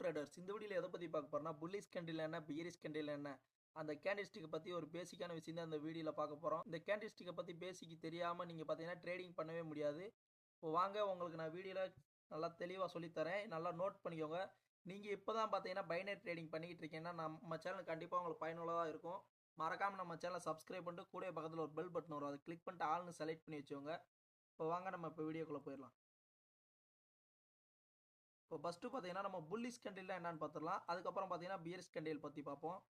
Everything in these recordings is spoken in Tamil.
ட்ரேடர்ஸ், இந்த வீடியோல எதை பத்தி பார்க்க போறோம்னா, புல்லிஷ் கேண்டில் என்ன, பியரிஷ் கேண்டில் என்ன, அந்த கேண்டில்ஸ்டிக்கை பத்தி ஒரு பேசிக்கான விஷயம் தான் இந்த வீடியோல பார்க்க போறோம். இந்த கேண்டில்ஸ்டிக்கை பத்தி பேசிக் தெரியாம நீங்க பார்த்தீங்கன்னா ட்ரேடிங் பண்ணவே முடியாது. இப்போ வாங்க உங்களுக்கு நான் வீடியோல நல்லா தெளிவா சொல்லித் தரேன். நல்லா நோட் பண்ணிக்கோங்க. நீங்க இப்பதான் பார்த்தீங்கன்னா பைனரி ட்ரேடிங் பண்ணிட்டு இருக்கீங்கன்னா நம்ம சேனல் கண்டிப்பா உங்களுக்கு பயனுள்ளதா இருக்கும். மறக்காம நம்ம சேனலை சப்ஸ்கிரைப் பண்ணிட்டு கூட பக்கத்துல ஒரு பெல் பட்டன் வரும். அதை கிளிக் பண்ணிட்டு ஆல்னு செலக்ட் பண்ணி வச்சுக்கோங்க. இப்போ வாங்க நம்ம இப்போ வீடியோக்குள்ள போயிடலாம். இப்போ ஃபர்ஸ்ட் பார்த்தீங்கன்னா நம்ம புல்லிஷ் கேண்டில் என்னன்னு பார்த்துடலாம். அதுக்கப்புறம் பார்த்தீங்கன்னா பியரிஷ் கேண்டில் பத்தி பார்ப்போம்.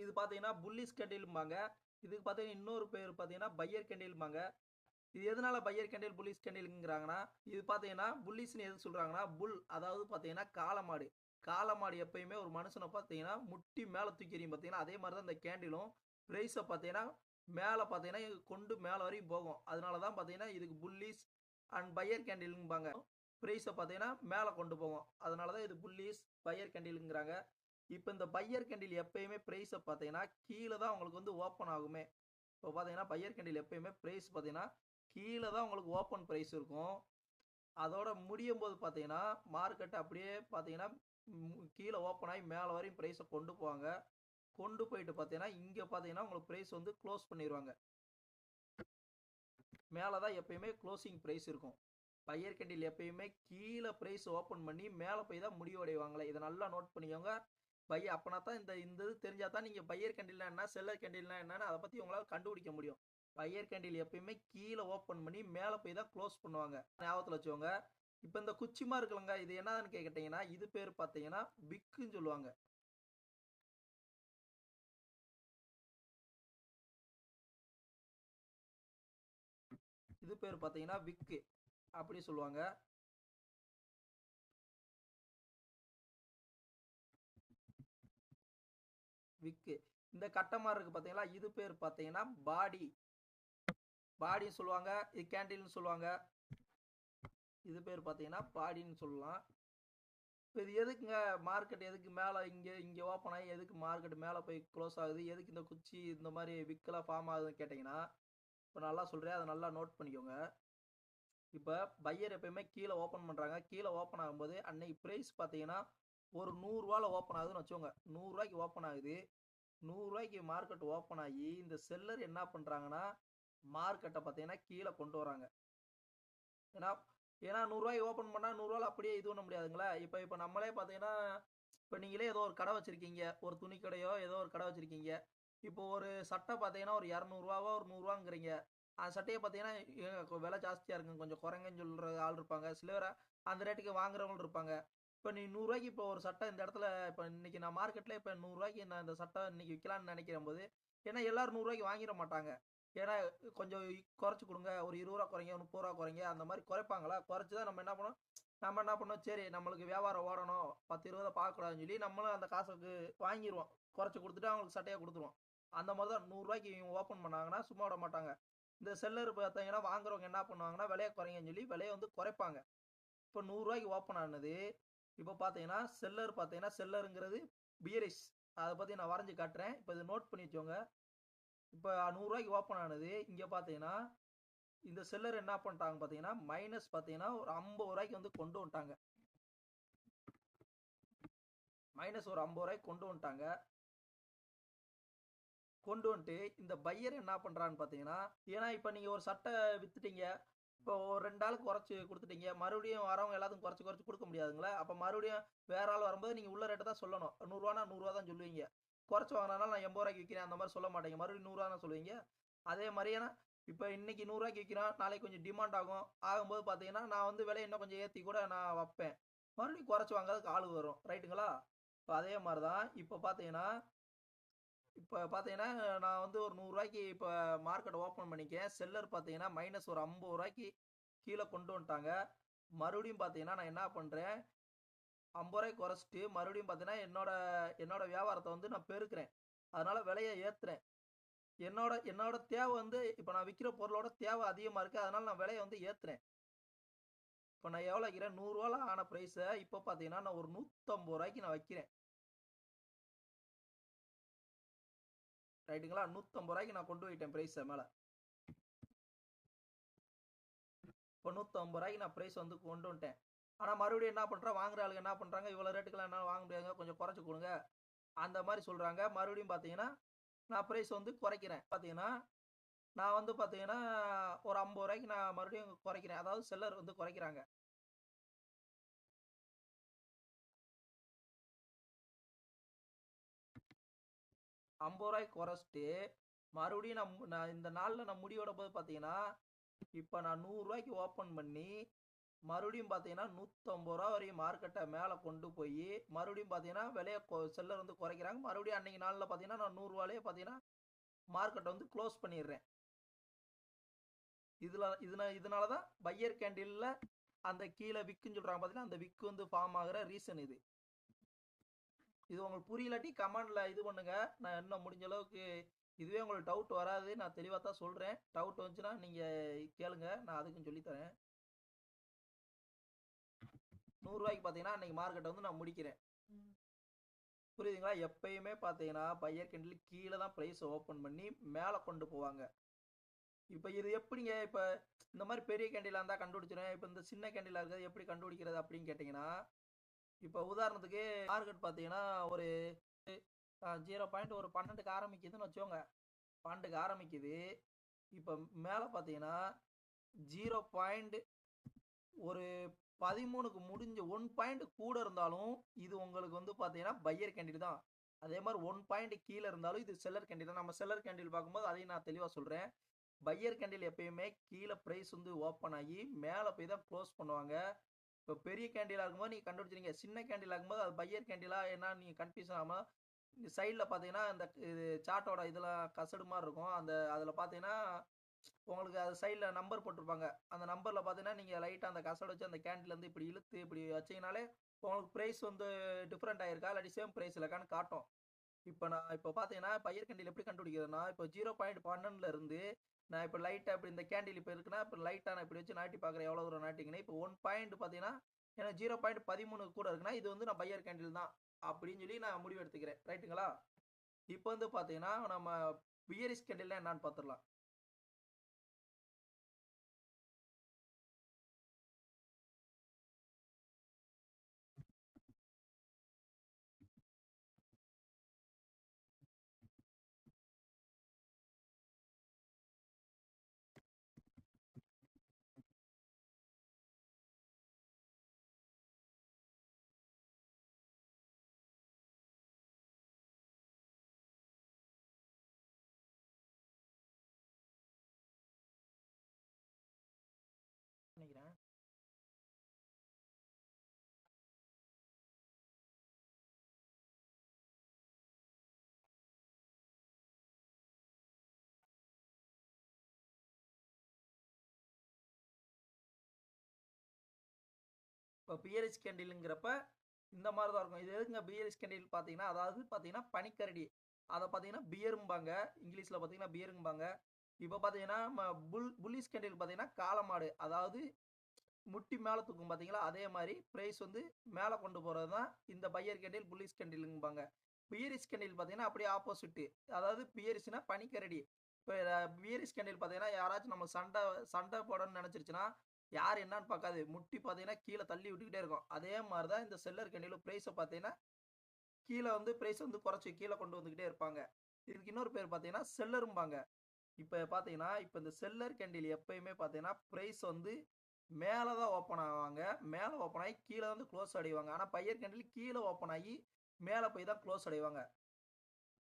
இது பார்த்தீங்கன்னா புல்லிஷ் கேண்டில்பாங்க. இதுக்கு பார்த்தீங்கன்னா இன்னொரு பேர் பார்த்தீங்கன்னா பையர் கேண்டில்பாங்க. இது எதனால பையர் கேண்டில் புல்லிஷ் கேண்டில்ங்கிறாங்கன்னா, இது பார்த்தீங்கன்னா புல்லிஷ்னு எது சொல்றாங்கன்னா, புல் அதாவது பார்த்தீங்கன்னா காளமாடு. காளமாடு எப்பயுமே ஒரு மனுஷனை பார்த்தீங்கன்னா முட்டி மேலே தூக்கி எறியும் பார்த்தீங்கன்னா, அதே மாதிரி தான் இந்த கேண்டிலும் பிரைஸை பார்த்தீங்கன்னா மேலே பார்த்தீங்கன்னா கொண்டு மேலே வரையும் போகும். அதனால தான் பார்த்தீங்கன்னா இதுக்கு புல்லிஷ் அண்ட் பையர் கேண்டில்பாங்க. பிரைஸை பார்த்தீங்கன்னா மேலே கொண்டு போகும். அதனால தான் இது புல்லிஷ் பையர் கேண்டிலுங்கிறாங்க. இப்போ இந்த பையர் கேண்டில் எப்பயுமே பிரைஸை பார்த்தீங்கன்னா கீழே தான் உங்களுக்கு வந்து ஓப்பன் ஆகுமே. இப்போ பார்த்தீங்கன்னா பையர் கேண்டில் எப்பயுமே ப்ரைஸ் பார்த்தீங்கன்னா கீழே தான் உங்களுக்கு ஓப்பன் ப்ரைஸ் இருக்கும். அதோட முடியும் போது பார்த்தீங்கன்னா மார்க்கெட் அப்படியே பார்த்தீங்கன்னா கீழே ஓப்பன் ஆகி மேலே வரையும் ப்ரைஸை கொண்டு போவாங்க. கொண்டு போயிட்டு பார்த்தீங்கன்னா இங்கே பார்த்தீங்கன்னா உங்களுக்கு ப்ரைஸ் வந்து க்ளோஸ் பண்ணிடுவாங்க. மேலே தான் எப்பயுமே க்ளோசிங் ப்ரைஸ் இருக்கும். பையர் கேண்டில் எப்பயுமே கீழே ப்ரைஸ் ஓப்பன் பண்ணி மேலே போய் தான் முடிவடைவாங்களே. இதை நல்லா நோட் பண்ணிக்கோங்க. அப்பனா தான் இந்த இந்த இது தெரிஞ்சா தான் நீங்கள் பையர் கேண்டில்னா என்ன, செல்லர் கேண்டில்னா என்னன்னு அதை பற்றி உங்களால் கண்டுபிடிக்க முடியும். பையர் கேண்டில் எப்பயுமே கீழே ஓப்பன் பண்ணி மேலே போய் தான் க்ளோஸ் பண்ணுவாங்க. ஞாபகத்தில் வச்சுக்கோங்க. இப்போ இந்த குச்சிமா இருக்குல்லங்க, இது என்னன்னு கேட்டீங்கன்னா இது பேர் பார்த்தீங்கன்னா விக்குன்னு சொல்லுவாங்க. இது பேர் பார்த்தீங்கன்னா விக்கு அப்படி சொல்லுவாங்க. விக்கு. இந்த கட்டமா இருக்கு பார்த்தீங்களா, இது பேர் பார்த்தீங்கன்னா பாடி. பாடின்னு சொல்லுவாங்க. இது கேண்டில்னு சொல்லுவாங்க. இது பேர் பார்த்தீங்கன்னா பாடின்னு சொல்லலாம். இப்போ இது எதுக்குங்க மார்க்கெட் எதுக்கு மேலே இங்கே இங்கே ஓப்பன் ஆகி எதுக்கு மார்க்கெட் மேலே போய் க்ளோஸ் ஆகுது, எதுக்கு இந்த குச்சி இந்த மாதிரி விக்கெல்லாம் ஃபார்ம் ஆகுதுன்னு கேட்டிங்கன்னா, இப்போ நல்லா சொல்கிறேன், அதை நல்லா நோட் பண்ணிக்கோங்க. இப்போ பையர் எப்பயுமே கீழே ஓப்பன் பண்ணுறாங்க. கீழே ஓப்பன் ஆகும்போது அன்னைக்கு ப்ரைஸ் பார்த்தீங்கன்னா ஒரு 100 ஓப்பன் ஆகுதுன்னு வச்சுக்கோங்க. 100 ஓப்பன் ஆகுது. 100 மார்க்கெட் ஓப்பன் ஆகி இந்த செல்லர் என்ன பண்ணுறாங்கன்னா மார்க்கெட்டை பார்த்தீங்கன்னா கீழே கொண்டு வராங்க. ஏன்னா ஏன்னா 100 ஓப்பன் பண்ணால் 100 அப்படியே இது பண்ண முடியாதுங்களா. இப்போ இப்போ நம்மளே பார்த்தீங்கன்னா இப்போ நீங்களே ஏதோ ஒரு கடை வச்சுருக்கீங்க, ஒரு துணி கடையோ ஏதோ ஒரு கடை வச்சுருக்கீங்க. இப்போ ஒரு சட்டை பார்த்தீங்கன்னா ஒரு 200 ஒரு 100 அந்த சட்டையை பார்த்தீங்கன்னா விலை ஜாஸ்தியாக இருக்குங்க, கொஞ்சம் குறைங்கன்னு சொல்கிற ஆள் இருப்பாங்க. சிலர் அந்த ரேட்டுக்கு வாங்குறவங்களும் இருப்பாங்க. இப்போ நீ 100 இப்போ ஒரு சட்டை இந்த இடத்துல இப்போ இன்னைக்கு நான் மார்க்கெட்டில் இப்போ 100 நான் இந்த சட்டை இன்னைக்கு விற்கலான்னு நினைக்கிற போது, ஏன்னா எல்லாரும் 100 வாங்கிட மாட்டாங்க. ஏன்னா கொஞ்சம் குறைச்சி கொடுங்க, ஒரு 20 குறைங்க, 30 குறைங்க, அந்த மாதிரி குறைப்பாங்களா. குறைச்சி தான் நம்ம என்ன பண்ணோம், சரி நம்மளுக்கு வியாபாரம் ஓடணும், 10 20 பார்க்கக்கூடாதுன்னு சொல்லி நம்மளும் அந்த காசுக்கு வாங்கிடுவோம். குறைச்சி கொடுத்துட்டு அவங்களுக்கு சட்டையாக கொடுத்துருவோம். அந்த மாதிரி தான் 100 இவங்க ஓப்பன் பண்ணாங்கன்னா சும்மா விட மாட்டாங்க. இந்த செல்லர் பார்த்தீங்கன்னா வாங்குறவங்க என்ன பண்ணுவாங்கன்னா விலையை குறைங்கன்னு சொல்லி விலையை வந்து குறைப்பாங்க. இப்போ 100 ஓப்பன் ஆனது. இப்போ பார்த்தீங்கன்னா செல்லருங்கிறது பியரிஷ். அதை பற்றி நான் வரைஞ்சி காட்டுறேன். இப்போ இதை நோட் பண்ணி வச்சோங்க. இப்போ 100 ஓப்பன் ஆனது. இங்கே பார்த்தீங்கன்னா இந்த செல்லர் என்ன பண்ணிட்டாங்க பார்த்தீங்கன்னா மைனஸ் பார்த்தீங்கன்னா ஒரு 50 வந்து கொண்டு வந்துட்டாங்க. மைனஸ் ஒரு 50 கொண்டு வந்துட்டாங்க. கொண்டு வந்துட்டு இந்த பையர் என்ன பண்ணுறான்னு பார்த்தீங்கன்னா, ஏன்னா இப்போ நீங்கள் ஒரு சட்டை விற்றுட்டீங்க, இப்போ ஒரு 2 ஆளுக்கு குறைச்சி கொடுத்துட்டீங்க, மறுபடியும் வரவங்க எல்லாத்துக்கும் குறைச்சி குறைச்சி கொடுக்க முடியாதுங்களா. அப்போ மறுபடியும் வேற ஆள் வரும்போது நீங்கள் உள்ள ரேட்டை தான் சொல்லணும். 100 தான் சொல்லுவீங்க. குறைச்சி வாங்கினாலும் நான் 80 விற்கிறேன் அந்த மாதிரி சொல்ல மாட்டேங்க, மறுபடியும் 100 தான் சொல்லுவீங்க. அதே மாதிரி ஏன்னா இப்போ இன்னைக்கு 100 விற்கிறோம், நாளைக்கு கொஞ்சம் டிமாண்ட் ஆகும்போது பார்த்தீங்கன்னா நான் வந்து விலையை இன்னும் கொஞ்சம் ஏற்றி கூட நான் வைப்பேன். மறுபடியும் குறைச்சி வாங்குறதுக்கு ஆள் வரும். ரைட்டுங்களா? இப்போ அதே மாதிரி தான் இப்போ பார்த்தீங்கன்னா நான் வந்து ஒரு 100 இப்போ மார்க்கெட் ஓப்பன் பண்ணிக்கேன். செல்லர் பார்த்தீங்கன்னா மைனஸ் ஒரு 50 கீழே கொண்டு வந்துட்டாங்க. மறுபடியும் பார்த்தீங்கன்னா நான் என்ன பண்ணுறேன், 50 குறைச்சிட்டு மறுபடியும் பார்த்தீங்கன்னா என்னோட வியாபாரத்தை வந்து நான் பெருக்கிறேன். அதனால விலையை ஏற்றுறேன். என்னோட தேவை வந்து இப்போ நான் விற்கிற பொருளோட தேவை அதிகமாக இருக்குது. அதனால நான் விலையை வந்து ஏற்றுறேன். இப்போ நான் எவ்வளோ வைக்கிறேன், ரூ. 100 ஆன ப்ரைஸை இப்போ பார்த்தீங்கன்னா நான் ஒரு ரூ. 150 நான் வைக்கிறேன். ரைட்டுங்களா? ரூ. 150 நான் கொண்டு போயிட்டேன் ப்ரைஸை மேலே. இப்போ ரூ. 150 நான் ப்ரைஸ் வந்து கொண்டு வந்துட்டேன். ஆனால் மறுபடியும் என்ன பண்ணுறேன், வாங்குற ஆளுங்க என்ன பண்ணுறாங்க, இவ்வளோ ரேட்டுக்கெல்லாம் என்னால் வாங்க முடியாதுங்க, கொஞ்சம் குறைச்சி கொடுங்க அந்த மாதிரி சொல்கிறாங்க. மறுபடியும் பார்த்தீங்கன்னா நான் ப்ரைஸ் வந்து குறைக்கிறேன். பார்த்தீங்கன்னா நான் வந்து பார்த்தீங்கன்னா ஒரு ரூ. 50 நான் மறுபடியும் குறைக்கிறேன். அதாவது செல்லர் வந்து குறைக்கிறாங்க. ரூ. 50 குறைச்சிட்டு மறுபடியும் நான் இந்த நாளில் நான் முடிவோட போது பார்த்தீங்கன்னா இப்போ நான் ரூ. 100 ஓப்பன் பண்ணி மறுபடியும் பார்த்தீங்கன்னா ரூ. 150 வரையும் மார்க்கெட்டை மேலே கொண்டு போய் மறுபடியும் பார்த்தீங்கன்னா விலையை செல்லர் வந்து குறைக்கிறாங்க. மறுபடியும் அன்னைக்கு நாளில் பார்த்தீங்கன்னா நான் ரூ. 100 பார்த்தீங்கன்னா மார்க்கெட்டை வந்து க்ளோஸ் பண்ணிடுறேன். இதனால தான் பையர் கேண்டிலில் அந்த கீழே விக்குன்னு சொல்கிறாங்க பார்த்தீங்கன்னா, அந்த விக்கு வந்து ஃபார்ம் ஆகிற ரீசன் இது. இது உங்களுக்கு புரியலாட்டி கமெண்டில் இது பண்ணுங்க. நான் இன்னும் முடிஞ்ச அளவுக்கு இதுவே உங்களுக்கு டவுட் வராது. நான் தெளிவாக தான் சொல்கிறேன். டவுட் வந்துச்சுன்னா நீங்கள் கேளுங்க, நான் அதுக்கும் சொல்லித்தரேன். ரூ. 100 பார்த்தீங்கன்னா அன்னைக்கு மார்க்கெட்டை வந்து நான் முடிக்கிறேன். புரியுதுங்களா? எப்பயுமே பார்த்தீங்கன்னா பையர் கேண்டில் கீழே தான் ப்ரைஸ் ஓப்பன் பண்ணி மேலே கொண்டு போவாங்க. இப்போ இது எப்படிங்க, இப்போ இந்த மாதிரி பெரிய கேண்டிலாக இருந்தால் கண்டுபிடிச்சிடும், இப்போ இந்த சின்ன கேண்டிலாக இருக்கிறது எப்படி கண்டுபிடிக்கிறது அப்படின்னு கேட்டிங்கன்னா, இப்போ உதாரணத்துக்கு மார்க்கெட் பார்த்தீங்கன்னா ஒரு 0 ஒரு 12க்கு ஆரம்பிக்குதுன்னு வச்சுக்கோங்க. 12க்கு ஆரம்பிக்குது. இப்போ மேலே பார்த்தீங்கன்னா 0 ஒரு 13க்கு முடிஞ்ச 1 பாயிண்ட் கூட இருந்தாலும் இது உங்களுக்கு வந்து பார்த்தீங்கன்னா பையர் கேண்டில் தான். அதே மாதிரி 1 பாயிண்ட் கீழே இருந்தாலும் இது செல்லர் கேண்டில் தான். நம்ம செல்லர் கேண்டில் பார்க்கும்போது அதையும் நான் தெளிவாக சொல்கிறேன். பையர் கேண்டில் எப்பயுமே கீழே ப்ரைஸ் வந்து ஓப்பன் ஆகி மேலே போய் தான் க்ளோஸ் பண்ணுவாங்க. இப்போ பெரிய கேண்டிலாக இருக்கும்போது நீங்கள் கண்டுபிடிச்சிருங்க. சின்ன கேண்டிலாக இருக்கும்போது அது பையர் கேண்டிலாக என்ன நீங்கள் கன்ஃபியூஷன் ஆகாமல் இந்த சைடில் பார்த்தீங்கன்னா இந்த இது சார்ட்டோட இதெல்லாம் கசடு மாதிரி இருக்கும். அதில் பார்த்தீங்கன்னா உங்களுக்கு அது சைடில் நம்பர் போட்டிருப்பாங்க. அந்த நம்பரில் பார்த்தீங்கன்னா நீங்கள் லைட்டாக அந்த கசடு வச்சு அந்த கேண்டிலேருந்து இப்படி இழுத்து இப்படி வச்சிங்கனாலே உங்களுக்கு ப்ரைஸ் வந்து டிஃப்ரெண்ட் ஆகிருக்கா இல்லாட்டி சேம் ப்ரைஸ் இல்லைக்கான்னு காட்டும். இப்போ பார்த்தீங்கன்னா பையர் கேண்டில் எப்படி கண்டுபிடிக்கிறதுனா, இப்போ 0.12 இருந்து நான் இப்போ லைட்டாக இப்படி இந்த கேண்டில் இப்போ இருக்குன்னா இப்போ லைட்டாக நான் இப்படி வச்சு நாட்டி பார்க்குறேன் எவ்வளோ தூரம் நாட்டிங்கன்னா இப்போ 1 பாயிண்ட் பார்த்தீங்கன்னா எனக்கு 0.13 கூட இருக்குன்னா இது வந்து நான் பையர் கேண்டில் தான் அப்படின்னு சொல்லி நான் முடிவு எடுத்துக்கிறேன். ரைட்டுங்களா? இப்போ வந்து பார்த்தீங்கன்னா நம்ம பியரிஷ் கேண்டில்னா என்னன்னு பார்த்துடலாம். நினைக்கிறேன் இப்போ பியரிஷ் கேண்டிலுங்கிறப்ப இந்த மாதிரி தான் இருக்கும். இது எதுங்க பியரிஷ் கேண்டில் பார்த்தீங்கன்னா அதாவது பார்த்தீங்கன்னா பனிக்கரடி அதை பார்த்தீங்கன்னா பியரும்பாங்க. இங்கிலீஷில் பார்த்தீங்கன்னா பியரும்பாங்க. இப்போ பார்த்தீங்கன்னா புல்லிஷ் கேண்டில் பார்த்தீங்கன்னா காளமாடு, அதாவது முட்டி மேலே தூக்கும் பார்த்தீங்களா, அதே மாதிரி ப்ரைஸ் வந்து மேலே கொண்டு போகிறது தான் இந்த பையர் கேண்டில் புல்லிஷ் கேண்டிலும்பாங்க. பியரிஷ் கேண்டில் பார்த்தீங்கன்னா அப்படியே ஆப்போசிட்டு, அதாவது பியரிஷ்னா பனிக்கரடி. இப்போ பியரிஷ் கேண்டில் பார்த்தீங்கன்னா யாராச்சும் நம்ம சண்டை சண்டை போடணும்னு நினச்சிருச்சுன்னா யார் என்னன்னு பார்க்காது, முட்டி பார்த்தீங்கன்னா கீழே தள்ளி விட்டுக்கிட்டே இருக்கும். அதே மாதிரி தான் இந்த செல்லர் கேண்டில் ப்ரைஸை பார்த்தீங்கன்னா கீழே வந்து ப்ரைஸ் வந்து குறைச்சி கீழே கொண்டு வந்துக்கிட்டே இருப்பாங்க. இதுக்கு இன்னொரு பேர் பார்த்தீங்கன்னா செல்லரும்பாங்க. இப்போ பார்த்தீங்கன்னா இப்போ இந்த செல்லர் கேண்டில் எப்பயுமே பார்த்தீங்கன்னா ப்ரைஸ் வந்து மேலே தான் ஓப்பன் ஆவாங்க. மேலே ஓப்பன் ஆகி கீழே வந்து க்ளோஸ் அடைவாங்க. ஆனால் பையர் கேண்டில் கீழே ஓப்பன் ஆகி மேலே போய் தான் க்ளோஸ் அடைவாங்க.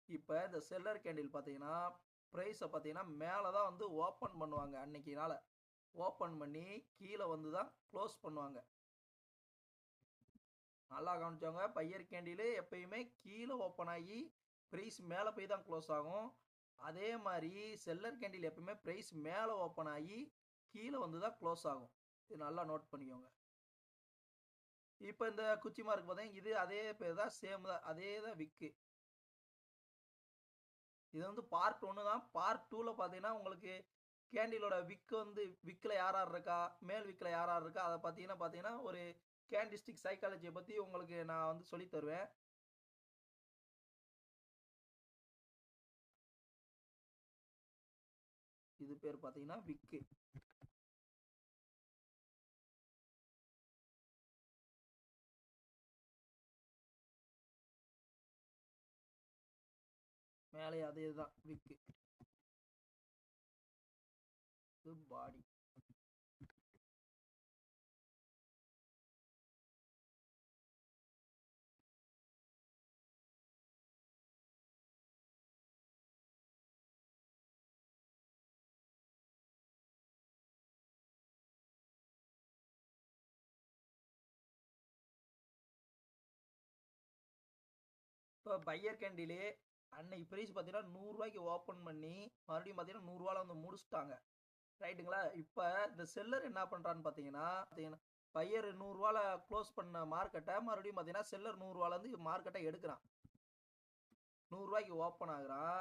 இப்போ இந்த செல்லர் கேண்டில் பார்த்தீங்கன்னா ப்ரைஸை பார்த்தீங்கன்னா மேலே தான் வந்து ஓப்பன் பண்ணுவாங்க. அன்னைக்குனால ஓப்பன் பண்ணி கீழே வந்து தான் க்ளோஸ் பண்ணுவாங்க. நல்லா கவனிச்சவங்க. பையர் கேண்டில் எப்பயுமே கீழே ஓப்பன் ஆகி ப்ரைஸ் மேலே போய் தான் க்ளோஸ் ஆகும். அதே மாதிரி செல்லர் கேண்டில் எப்பயுமே ப்ரைஸ் மேலே ஓப்பன் ஆகி கீழே வந்து தான் க்ளோஸ் ஆகும். இது நல்லா நோட் பண்ணிக்கோங்க. இப்போ இந்த குச்சி மார்க் பார்த்தீங்கன்னா இது அதே பேர் தான், சேம் தான், அதே தான் விக்கு. இது வந்து பார்ட் 1 தான். பார்ட் 2ல பார்த்தீங்கன்னா உங்களுக்கு கேண்டிலோட விக்கு வந்து விக்கில் யார் யார் இருக்கா, மேல் விக்கில் யார் யார் இருக்கா, அதை பார்த்தீங்கன்னா ஒரு கேண்டிஸ்டிக் சைக்காலஜியை பற்றி உங்களுக்கு நான் வந்து சொல்லி தருவேன். இது பேர் பார்த்தீங்கன்னா விக்கு. மேலே அதே தான் விக்கு. இது பாடி. இப்போ பையர் கேண்டிலே அன்னைக்கு ப்ரைஸ் பார்த்தீங்கன்னா 100 ரூபாய்க்கு ஓப்பன் பண்ணி மறுபடியும் பார்த்தீங்கன்னா 100 ரூபால வந்து முடிச்சுட்டாங்க. ரைட்டுங்களா? இப்போ இந்த செல்லர் என்ன பண்ணுறான்னு பார்த்தீங்கன்னா பையர் 100 ரூபால க்ளோஸ் பண்ண மார்க்கெட்டை மறுபடியும் பார்த்தீங்கன்னா செல்லர் 100 ரூபால இருந்து மார்க்கெட்டை எடுக்கிறான். 100 ரூபாய்க்கு ஓப்பன் ஆகுறான்.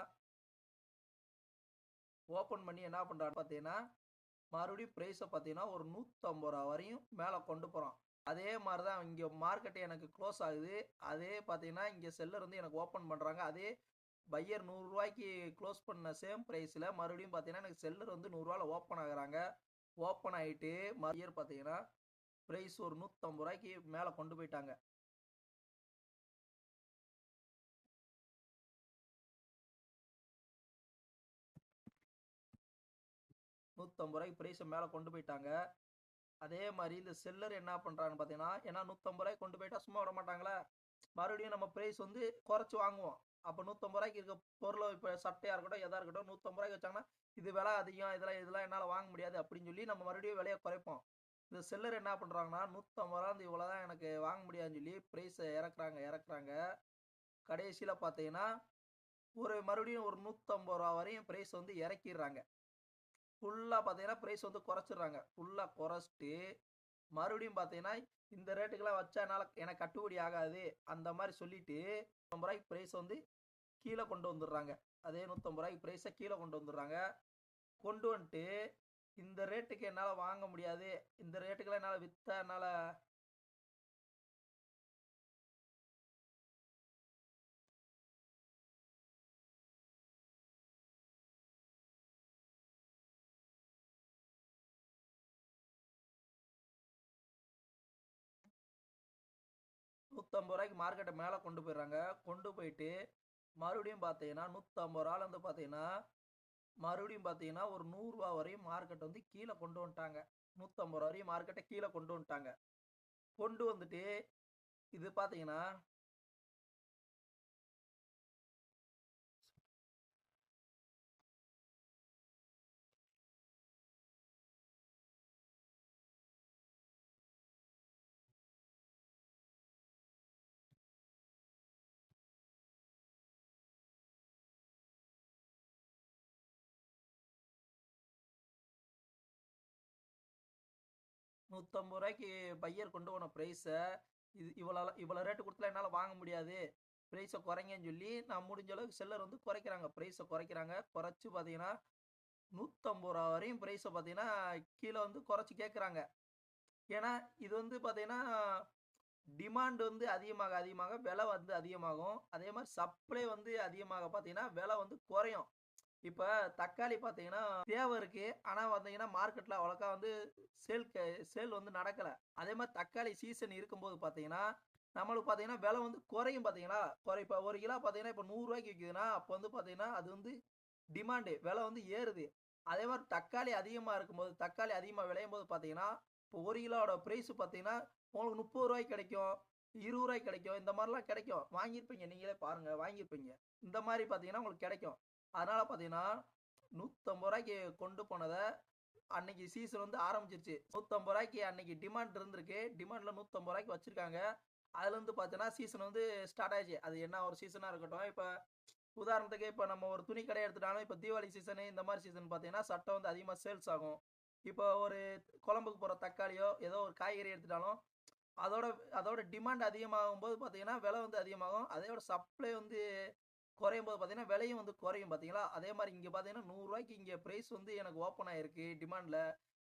ஓப்பன் பண்ணி என்ன பண்ணுறான்னு பார்த்தீங்கன்னா மறுபடியும் ப்ரைஸை பார்த்தீங்கன்னா ஒரு 150 ரூபா வரையும் மேலே கொண்டு போகிறான். அதே மாதிரி தான் இங்கே மார்க்கெட்டு எனக்கு க்ளோஸ் ஆகுது. அதே பார்த்தீங்கன்னா இங்கே செல்லர் வந்து எனக்கு ஓப்பன் பண்ணுறாங்க. அதே பையர் 100 ரூபாய்க்கு க்ளோஸ் பண்ண சேம் ப்ரைஸில் மறுபடியும் பார்த்தீங்கன்னா எனக்கு செல்லர் வந்து 100 ரூபால ஓப்பன் ஆகுறாங்க. ஓப்பன் ஆகிட்டு பையர் பார்த்தீங்கன்னா ப்ரைஸ் ஒரு 150 ரூபாய்க்கு மேலே கொண்டு போயிட்டாங்க. ₹150 ப்ரைஸை மேலே கொண்டு போயிட்டாங்க. அதே மாதிரி இந்த செல்லர் என்ன பண்ணுறான்னு பார்த்தீங்கன்னா ஏன்னா 150 ரூபாய்க்கு கொண்டு போயிட்டா சும்மா விட மாட்டாங்களா, மறுபடியும் நம்ம ப்ரைஸ் வந்து குறைச்சி வாங்குவோம். அப்போ 150 ரூபாய்க்கு இருக்க பொருளை இப்போ சட்டையாக இருக்கட்டும் எதாக இருக்கட்டும் 150 ரூபாய்க்கு வச்சாங்கன்னா இது விலை அதிகம், இதெல்லாம் என்னால் வாங்க முடியாது அப்படின்னு சொல்லி நம்ம மறுபடியும் விலையை குறைப்போம். இந்த செல்லர் என்ன பண்ணுறாங்கன்னா 150 ரூபா வந்து இவ்வளோ தான் எனக்கு வாங்க முடியாதுன்னு சொல்லி ப்ரைஸை இறக்குறாங்க. கடைசியில் பார்த்தீங்கன்னா ஒரு மறுபடியும் ஒரு 150 ரூபா வரையும் ப்ரைஸ் வந்து இறக்கிடுறாங்க. ஃபுல்லாக பார்த்தீங்கன்னா ப்ரைஸ் வந்து குறைச்சிடுறாங்க. ஃபுல்லாக குறைச்சிட்டு மறுபடியும் பார்த்தீங்கன்னா இந்த ரேட்டுக்கெல்லாம் வச்சா எனக்கு கட்டுப்படி ஆகாது அந்த மாதிரி சொல்லிட்டு 150 ரூபாய்க்கு ப்ரைஸ் வந்து கீழே கொண்டு வந்துடுறாங்க. அதே 150 ரூபாய்க்கு ப்ரைஸை கீழே கொண்டு வந்துடுறாங்க. கொண்டு வந்துட்டு இந்த ரேட்டுக்கு என்னால் வாங்க முடியாது, இந்த ரேட்டுக்கெல்லாம் என்னால் விற்றா என்னால் ₹150 மார்க்கெட்டை மேலே கொண்டு போயிடுறாங்க. கொண்டு போயிட்டு மறுபடியும் பார்த்தீங்கன்னா 150 ரூபாலேருந்து பார்த்தீங்கன்னா மறுபடியும் பார்த்தீங்கன்னா ஒரு 100 ரூபா வரையும் மார்க்கெட் வந்து கீழே கொண்டு வந்துட்டாங்க. 150 ரூபா வரையும் மார்க்கெட்டை கீழே கொண்டு வந்துட்டாங்க. கொண்டு வந்துட்டு இது பார்த்தீங்கன்னா ₹150 பையர் கொண்டு போன ப்ரைஸை இவ்வளோ ரேட்டு கொடுத்தா என்னால் வாங்க முடியாது, ப்ரைஸை குறைங்கன்னு சொல்லி நான் முடிஞ்ச அளவுக்கு செல்லர் வந்து குறைக்கிறாங்க. ப்ரைஸை குறைச்சி பார்த்தீங்கன்னா 150 ரூபா வரையும் ப்ரைஸை பார்த்தீங்கன்னா கீழே வந்து குறைச்சி கேட்குறாங்க. ஏன்னா இது வந்து பார்த்தீங்கன்னா டிமாண்ட் வந்து அதிகமாக விலை வந்து அதிகமாகும். அதே மாதிரி சப்ளை வந்து அதிகமாக பார்த்தீங்கன்னா விலை வந்து குறையும். இப்போ தக்காளி பார்த்தீங்கன்னா தேவை இருக்கு, ஆனால் பார்த்தீங்கன்னா மார்க்கெட்டில் அவ்வளோக்கா வந்து சேல் வந்து நடக்கலை. அதே மாதிரி தக்காளி சீசன் இருக்கும்போது பார்த்தீங்கன்னா நம்மளுக்கு பார்த்தீங்கன்னா விலை வந்து குறையும். பார்த்தீங்கன்னா இப்போ ஒரு கிலோ பார்த்தீங்கன்னா இப்போ 100 ரூபாய்க்கு விற்குதுன்னா அப்போ வந்து பார்த்தீங்கன்னா அது வந்து டிமாண்டு விலை வந்து ஏறுது. அதே மாதிரி தக்காளி அதிகமாக இருக்கும்போது தக்காளி அதிகமாக விளையும் போது பார்த்தீங்கன்னா இப்போ ஒரு கிலோவோட ப்ரைஸ் பார்த்தீங்கன்னா உங்களுக்கு 30 ரூபாய்க்கு கிடைக்கும், 20 ரூபாய்க்கு கிடைக்கும். இந்த மாதிரிலாம் கிடைக்கும். வாங்கியிருப்பீங்க, நீங்களே பாருங்கள், வாங்கியிருப்பீங்க. இந்த மாதிரி பார்த்தீங்கன்னா உங்களுக்கு கிடைக்கும். அதனால பார்த்தீங்கன்னா 150 ரூபாய்க்கு கொண்டு போனதை அன்னைக்கு சீசன் வந்து ஆரம்பிச்சிருச்சு. 150 ரூபாய்க்கு அன்னைக்கு டிமாண்ட் இருந்திருக்கு. டிமாண்டில் 150 ரூபாய்க்கு வச்சிருக்காங்க. அதுலேருந்து பார்த்தீங்கன்னா சீசன் வந்து ஸ்டார்ட் ஆயிடுச்சு. அது என்ன ஒரு சீசனாக இருக்கட்டும். இப்போ உதாரணத்துக்கு இப்போ நம்ம ஒரு துணி கடை எடுத்துட்டாலும் இப்போ தீபாவளி சீசனு இந்த மாதிரி சீசன் பார்த்தீங்கன்னா சட்டை வந்து அதிகமாக சேல்ஸ் ஆகும். இப்போ ஒரு குழம்புக்கு போகிற தக்காளியோ ஏதோ ஒரு காய்கறி எடுத்துட்டாலும் அதோட அதோட டிமாண்ட் அதிகமாகும் போது பார்த்தீங்கன்னா விலை வந்து அதிகமாகும். அதோட சப்ளை வந்து குறையும் போது பார்த்தீங்கன்னா விலையும் வந்து குறையும் பார்த்தீங்களா. அதே மாதிரி இங்கே பார்த்தீங்கன்னா ரூ. 100 இங்கே ப்ரைஸ் வந்து எனக்கு ஓப்பன் ஆயிருக்கு டிமாண்டில்.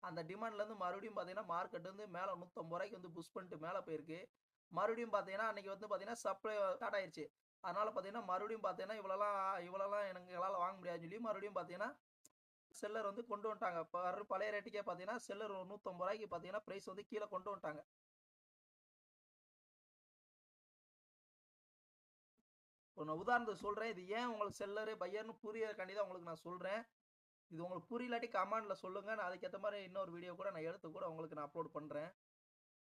அந்த டிமாண்ட்லேருந்து மறுபடியும் பார்த்தீங்கன்னா மார்க்கெட் வந்து மேலே ரூ. 150 வந்து புஷ் பண்ணிட்டு மேலே போயிருக்கு. மறுபடியும் பார்த்தீங்கன்னா அன்னைக்கு வந்து பார்த்தீங்கன்னா சப்ளை ஸ்டார்ட் ஆயிடுச்சு. அதனால பார்த்தீங்கன்னா மறுபடியும் பார்த்தீங்கன்னா இவ்வளோலாம் எங்களால் வாங்க முடியாதுன்னு சொல்லி மறுபடியும் பார்த்தீங்கன்னா செல்லர் வந்து கொண்டு வந்துட்டாங்க. பழைய ரேட்டுக்கே பார்த்தீங்கன்னா செல்லர் ரூ. 150 பார்த்தீங்கன்னா ப்ரைஸ் வந்து கீழே கொண்டு வந்துட்டாங்க. இப்போ நான் உதாரணத்துக்கு சொல்கிறேன். இது ஏன் உங்களுக்கு செல்லரு பையர்னு புரியறதுக்காண்டி தான் உங்களுக்கு நான் சொல்கிறேன். இது உங்களுக்கு புரியலாட்டி கமெண்ட்ல சொல்லுங்க. நான் அதுக்கேற்ற மாதிரி இன்னொரு வீடியோ கூட நான் எடுத்து கூட உங்களுக்கு நான் அப்லோட் பண்ணுறேன்.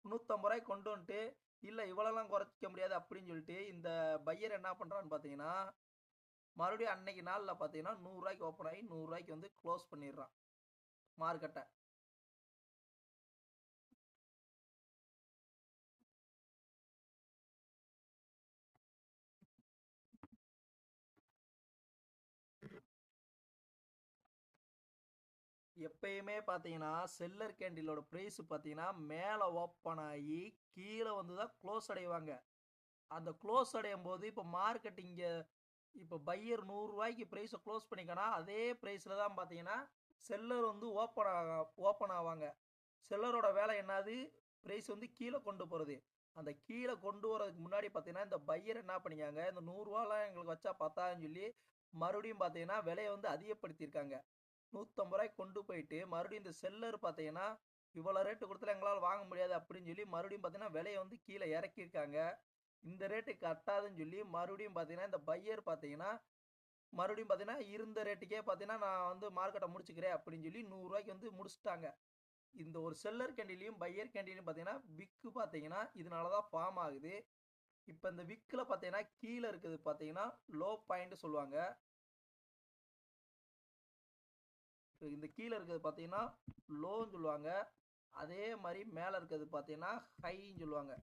ரூ. 150 கொண்டு வந்துட்டு இல்லை இவ்வளோலாம் குறைச்சிக்க முடியாது அப்படின்னு சொல்லிட்டு இந்த பையர் என்ன பண்ணுறான்னு பார்த்தீங்கன்னா மறுபடியும் அன்னைக்கு நாளில் பார்த்தீங்கன்னா ரூ. 100 ஓப்பன் ஆகி ரூ. 100 வந்து க்ளோஸ் பண்ணிடுறான் மார்க்கெட்டை. எப்பயுமே பார்த்தீங்கன்னா செல்லர் கேண்டிலோட ப்ரைஸ் பார்த்தீங்கன்னா மேலே ஓப்பன் ஆகி கீழே வந்து தான் க்ளோஸ் அடைவாங்க. அந்த க்ளோஸ் அடையும் போது இப்போ மார்க்கெட் இங்கே இப்போ பையர் ரூ. 100 ப்ரைஸை க்ளோஸ் பண்ணிக்கனா அதே ப்ரைஸில் தான் பார்த்தீங்கன்னா செல்லர் வந்து ஓப்பன் ஆவாங்க. செல்லரோட வேலை என்னது ப்ரைஸ் வந்து கீழே கொண்டு போகிறது. அந்த கீழே கொண்டு வரதுக்கு முன்னாடி பார்த்தீங்கன்னா இந்த பையர் என்ன பண்ணிக்காங்க இந்த ரூ. 100 எங்களுக்கு வச்சா பத்தாதுன்னு சொல்லி மறுபடியும் பார்த்தீங்கன்னா விலையை வந்து அதிகப்படுத்தியிருக்காங்க. ரூ. 150 கொண்டு போயிட்டு மறுபடியும் இந்த செல்லர் பார்த்தீங்கன்னா இவ்வளோ ரேட்டு கொடுத்தா எங்களால் வாங்க முடியாது அப்படின்னு சொல்லி மறுபடியும் பார்த்தீங்கன்னா விலையை வந்து கீழே இறக்கியிருக்காங்க. இந்த ரேட்டு கட்டாதுன்னு சொல்லி மறுபடியும் பார்த்தீங்கன்னா இந்த பையர் பார்த்தீங்கன்னா மறுபடியும் பார்த்தீங்கன்னா இருந்த ரேட்டுக்கே பார்த்தீங்கன்னா நான் வந்து மார்க்கெட்டை முடிச்சுக்கிறேன் அப்படின்னு சொல்லி ரூ. 100 வந்து முடிச்சுட்டாங்க. இந்த ஒரு செல்லர் கேண்டிலையும் பையர் கேண்டிலையும் பார்த்தீங்கன்னா விக்கு பார்த்தீங்கன்னா இதனால தான் ஃபார்ம் ஆகுது. இப்போ இந்த விக்கில் பார்த்தீங்கன்னா கீழே இருக்குது பார்த்தீங்கன்னா லோ பாயிண்ட் சொல்லுவாங்க. இந்த கீழே இருக்கிறது பார்த்தீங்கன்னா லோன்னு சொல்லுவாங்க. அதே மாதிரி மேலே இருக்கிறது பார்த்தீங்கன்னா ஹைன்னு சொல்லுவாங்க.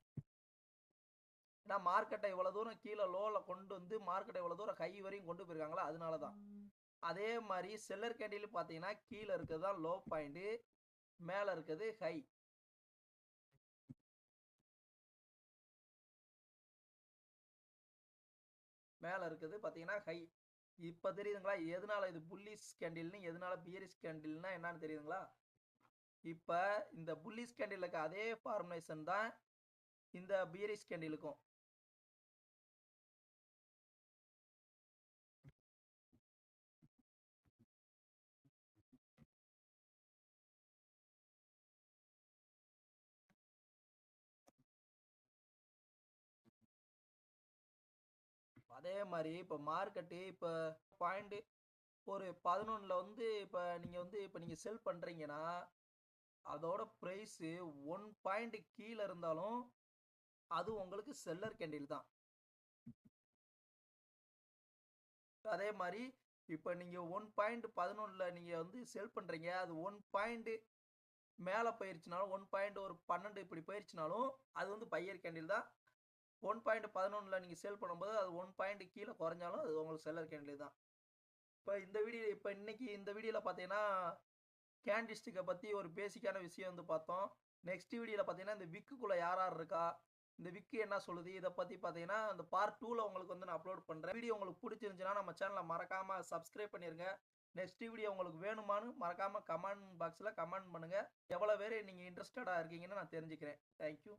ஏன்னா மார்க்கெட்டை இவ்வளோ தூரம் கீழே லோவில் கொண்டு வந்து மார்க்கெட்டை இவ்வளோ தூரம் ஹை வரையும் கொண்டு போயிருக்காங்களா அதனால தான். அதே மாதிரி செல்லர் கேண்டிலும் பார்த்தீங்கன்னா கீழே இருக்கிறது தான் லோ பாயிண்ட்டு, மேலே இருக்கிறது ஹை. மேலே இருக்குது பார்த்தீங்கன்னா ஹை. இப்போ தெரியுதுங்களா எதனால இது புல்லிஷ் கேண்டில்னு எதனால பியரிஷ் கேண்டில்னா என்னன்னு தெரியுதுங்களா. இப்போ இந்த புல்லிஷ் கேண்டில் இருக்க அதே ஃபார்முலேஷன் தான் இந்த பியரிஷ் கேண்டிலுக்கும். அதே மாதிரி இப்போ மார்க்கெட்டு இப்போ பாயிண்ட் ஒரு 11 வந்து இப்போ நீங்கள் செல் பண்ணுறீங்கன்னா அதோட ப்ரைஸு 1 பாயிண்ட் கீழே இருந்தாலும் அது உங்களுக்கு செல்லர் கேண்டில் தான். அதே மாதிரி இப்போ நீங்கள் 1.11 நீங்கள் வந்து செல் பண்ணுறீங்க அது 1 பாயிண்ட் மேலே போயிருச்சுனாலும் 1 பாயிண்ட் ஒரு 12 இப்படி போயிருச்சுனாலும் அது வந்து பையர் கேண்டில் தான். 1.11 நீங்கள் சேல் பண்ணும்போது அது 1 பாயிண்ட் கீழே குறைஞ்சாலும் அது உங்களுக்கு செல்லர் கேண்டில் தான். இப்போ இன்னைக்கு இந்த வீடியோவில் பார்த்தீங்கன்னா கேண்டிஸ்டிக்கை பற்றி ஒரு பேசிக்கான விஷயம் வந்து பார்த்தோம். நெக்ஸ்ட் வீடியோவில் பார்த்தீங்கன்னா இந்த விக்குக்குள்ளே யார் யார் இருக்கா, இந்த விக்கு என்ன சொல்லுது, இதை பற்றி பார்த்தீங்கன்னா இந்த பார்ட் 2ல் உங்களுக்கு வந்து நான் அப்லோட் பண்ணுறேன். வீடியோ உங்களுக்கு பிடிச்சிருந்துச்சுன்னா நம்ம சேனலை மறக்காமல் சப்ஸ்கிரைப் பண்ணிடுங்க. நெக்ஸ்ட் வீடியோ உங்களுக்கு வேணுமான்னு மறக்காமல் கமெண்ட் பாக்ஸில் கமெண்ட் பண்ணுங்கள். எவ்வளோ பேர் நீங்கள் இன்ட்ரெஸ்டடாக இருக்கீங்கன்னு நான் தெரிஞ்சுக்கிறேன். தேங்க்யூ.